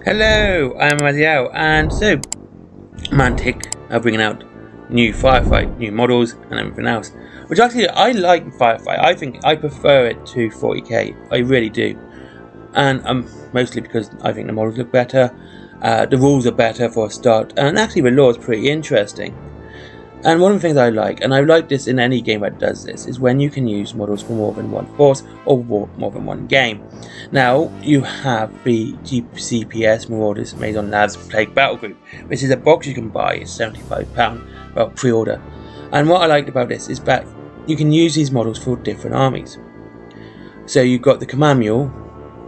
Hello, I'm Raziel, and so Mantic are bringing out new Firefight, new models, and everything else. Which actually, I like Firefight. I think I prefer it to 40k. I really do, and mostly because I think the models look better, the rules are better for a start, and actually the lore is pretty interesting. And one of the things I like, and I like this in any game that does this, is when you can use models for more than one force or more than one game. Now, you have the GCPS Marauders Maison Labs Plague Battle Group, which is a box you can buy. It's £75, well, pre-order. And what I liked about this is that you can use these models for different armies. So you've got the Command Mule,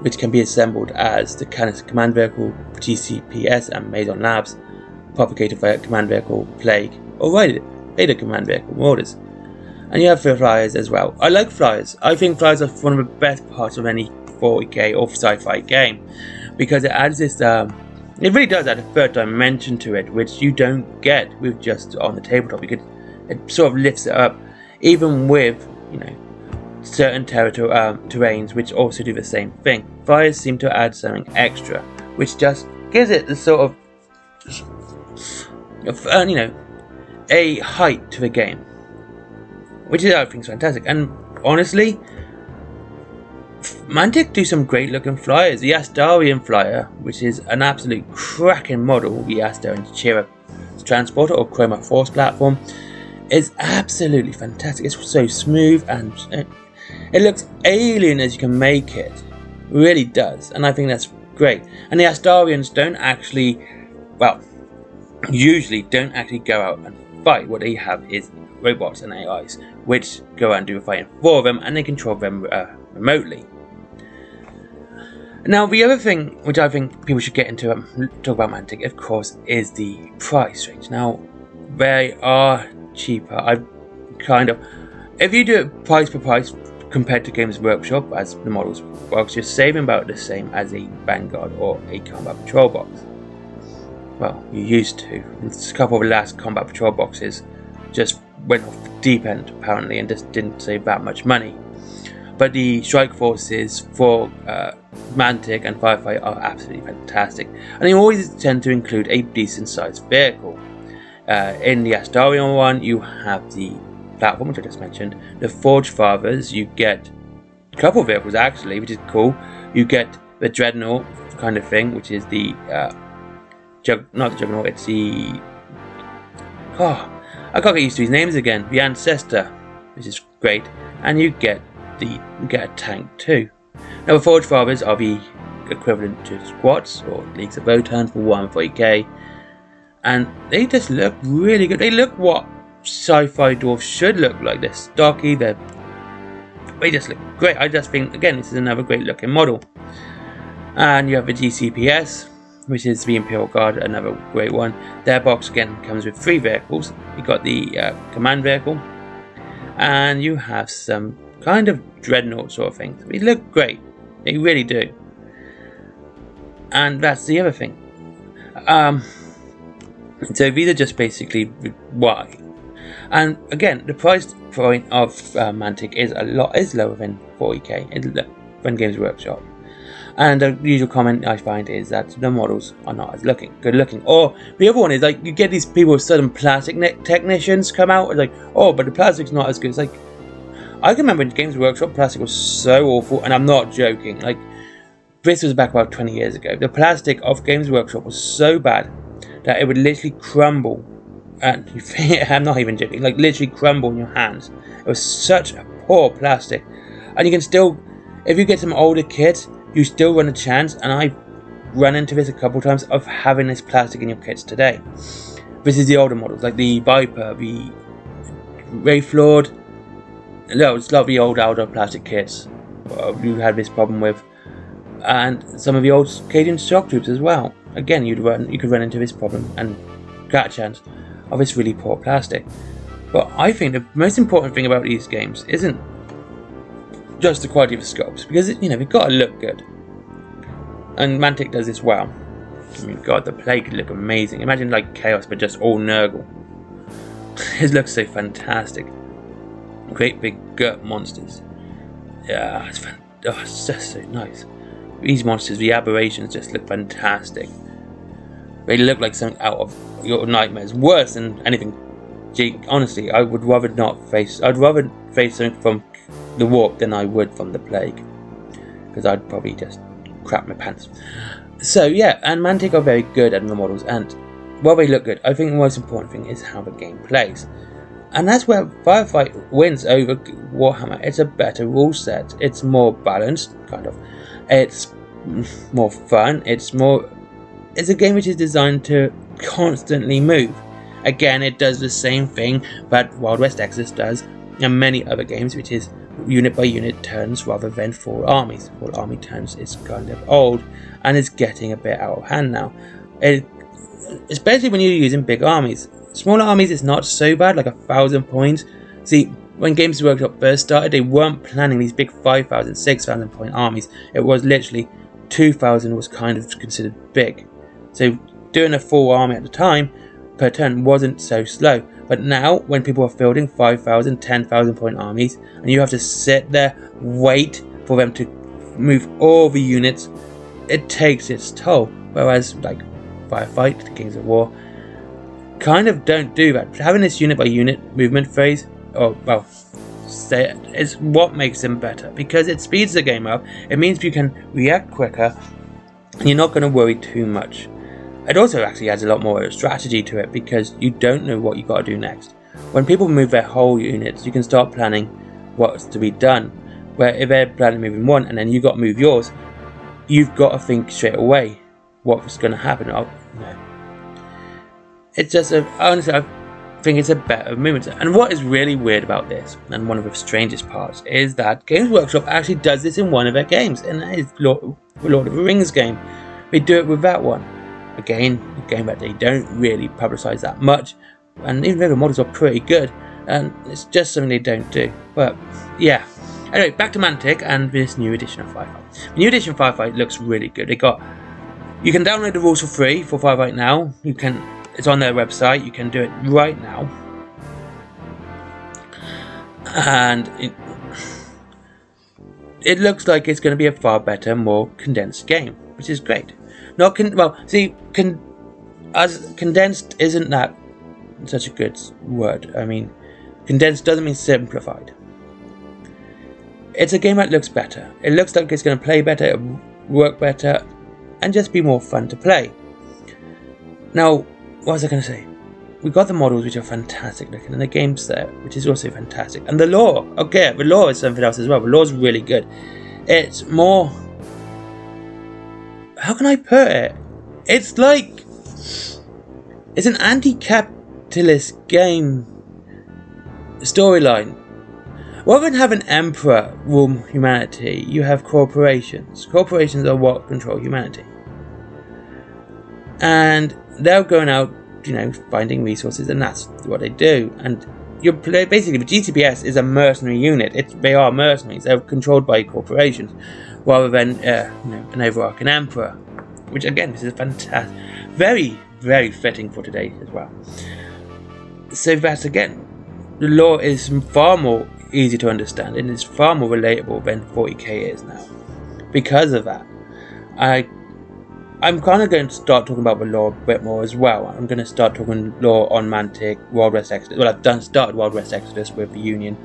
which can be assembled as the Command Vehicle, GCPS and Maison Labs, Propagator Command Vehicle, Plague, or Raider Command Vehicle Marauders. And you have the Flyers as well. I like Flyers. I think Flyers are one of the best parts of any 40k or sci-fi game, because it adds this, it really does add a third dimension to it, which you don't get with just on the tabletop. It sort of lifts it up, even with, you know, certain terrains which also do the same thing. Flyers seem to add something extra, which just gives it the sort of, you know, a height to the game, which I think is fantastic. And honestly, Mantic do some great looking flyers. The Astarian flyer, which is an absolute cracking model, the Astarian Chira transporter or Chroma Force platform, is absolutely fantastic. It's so smooth and it looks alien as you can make it. It really does, and I think that's great. And the Astarians don't actually, well, usually don't actually go out and fight. What they have is robots and AIs which go out and do the fighting for them, and they control them remotely. Now, the other thing which I think people should get into talk about Mantic, of course, is the price range. Now, they are cheaper. If you do it price per price compared to Games Workshop as the models box, you're saving about the same as a Vanguard or a Combat Patrol box. Well, you used to. A couple of the last Combat Patrol boxes just went off the deep end, apparently, and just didn't save that much money. But the Strike Forces for Mantic and Firefight are absolutely fantastic. And they always tend to include a decent sized vehicle. In the Astarian one, you have the platform, which I just mentioned. The Forge Fathers, you get a couple of vehicles actually, which is cool. You get the Dreadnought kind of thing, which is the not the Juggernaut, it's the... Oh, I can't get used to his names again. The Ancestor, which is great. And you get a tank too. Now the Forge Fathers are the equivalent to squats or Leagues of Votan for 140k. And they just look really good. They look what sci-fi dwarves should look like. They're stocky, they just look great. I just think, again, this is another great looking model. And you have the GCPS, which is the Imperial Guard, another great one. Their box again comes with 3 vehicles. You've got the command vehicle, and you have some kind of dreadnought sort of things. They look great, they really do. And that's the other thing. So these are just basically why. And again, the price point of Mantic is lower than 40k than Games Workshop. And the usual comment I find is that the models are not as good looking. Or the other one is, like, you get these people with sudden plastic technicians come out and like, oh, but the plastic's not as good. It's like, I can remember in Games Workshop, plastic was so awful, and I'm not joking. Like, this was back about 20 years ago. The plastic of Games Workshop was so bad that it would literally crumble. And I'm not even joking, like literally crumble in your hands. It was such a poor plastic. And you can still, if you get some older kits, you still run a chance, and I've run into this a couple of times, of having this plastic in your kits today. This is the older models, like the Viper, the Wayland. No, it's a lot of the older plastic kits you had this problem with, and some of the old Cadian shock troops as well. Again, you could run into this problem and get a chance of this really poor plastic. But I think the most important thing about these games isn't just the quality of the sculpts, because they've got to look good, and Mantic does this well. I mean, God, the Plague could look amazing. Imagine like Chaos, but just all Nurgle. It looks so fantastic. Great big gut monsters. Yeah, it's just so nice. these monsters, the aberrations, just look fantastic. They look like something out of your nightmares, worse than anything. Gee, honestly, I would rather not face. I'd rather face something from the warp than I would from the plague, because I'd probably just crap my pants. So yeah, and Mantic are very good at the models, and while they look good, I think the most important thing is how the game plays. And that's where Firefight wins over Warhammer. It's a better rule set. It's more balanced, kind of. It's more fun. It's a game which is designed to constantly move. Again, it does the same thing that Wild West Exodus does, and many other games, which is unit by unit turns rather than full armies. Full army turns is kind of old, and it's getting a bit out of hand now. Especially when you're using big armies. Smaller armies is not so bad, like 1,000 points. See, when Games Workshop first started, they weren't planning these big 5,000, 6,000 point armies. It was literally 2,000 was kind of considered big. So doing a full army at the time per turn wasn't so slow. But now, when people are fielding 5,000, 10,000 point armies, and you have to sit there, wait for them to move all the units, it takes its toll. Whereas, like Firefight, the Kings of War, kind of don't do that. Having this unit by unit movement phase, is what makes them better, because it speeds the game up. It means you can react quicker, and you're not going to worry too much. It also actually adds a lot more strategy to it, because you don't know what you got to do next. When people move their whole units, you can start planning what's to be done. Where if they're planning moving one, and then you got to move yours, you've got to think straight away what's going to happen. It's just honestly, I think it's a better movement. And what is really weird about this, and one of the strangest parts, is that Games Workshop actually does this in one of their games, and that is Lord of the Rings game. They do it with that one. Again, a game that they don't really publicise that much, and even though the models are pretty good, and it's just something they don't do. But yeah. Anyway, back to Mantic and this new edition of Firefight. The new edition of Firefight looks really good. You can download the rules for free for Firefight now. It's on their website. You can do it right now, and it looks like it's going to be a far better, more condensed game, which is great. Condensed isn't that such a good word. I mean, condensed doesn't mean simplified. It's a game that looks better. It looks like it's going to play better, work better, and just be more fun to play. Now, what was I going to say? We've got the models, which are fantastic looking, and the game's there, which is also fantastic. And the lore, okay, the lore is something else as well. The lore's really good. It's more... How can I put it? It's like... It's an anti-capitalist game storyline. Rather than have an emperor rule humanity, you have corporations. Corporations are what control humanity. And they're going out, finding resources, and that's what they do. And basically, the GTPS is a mercenary unit. They are mercenaries. They're controlled by corporations, rather than an overarching emperor. Which again, this is fantastic, very, very fitting for today as well. So that's again, the lore is far more easy to understand, and it's far more relatable than 40k is now. Because of that, I'm kind of going to start talking about the lore a bit more as well. I'm going to start talking lore on Mantic, Wild West Exodus. Well, I've started Wild West Exodus with the Union,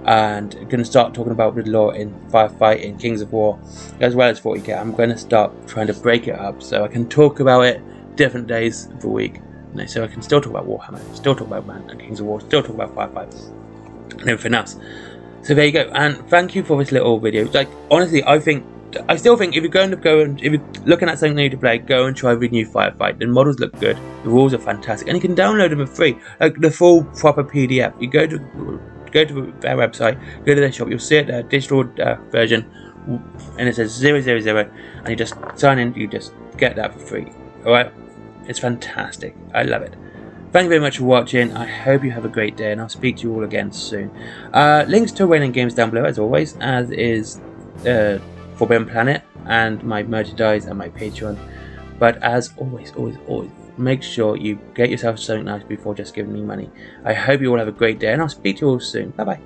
and I'm going to start talking about the lore in Firefight, in Kings of War, as well as 40k. I'm going to start trying to break it up so I can talk about it different days of the week. So I can still talk about Warhammer, still talk about Kings of War, still talk about Firefight, and everything else. So there you go, and thank you for this little video. Like, honestly, I still think if you're looking at something new to play, go and try the new Firefight. The models look good, the rules are fantastic, and you can download them for free, like the full proper PDF. You go to their website, go to their shop, you'll see it there, digital version, and it says 000, and you just sign in, you just get that for free. Alright, it's fantastic, I love it. Thank you very much for watching. I hope you have a great day, and I'll speak to you all again soon. Links to Wayland games down below, as always, as is Forbidden Planet and my merchandise and my Patreon. But as always, make sure you get yourself something nice before just giving me money. I hope you all have a great day, and I'll speak to you all soon. Bye bye.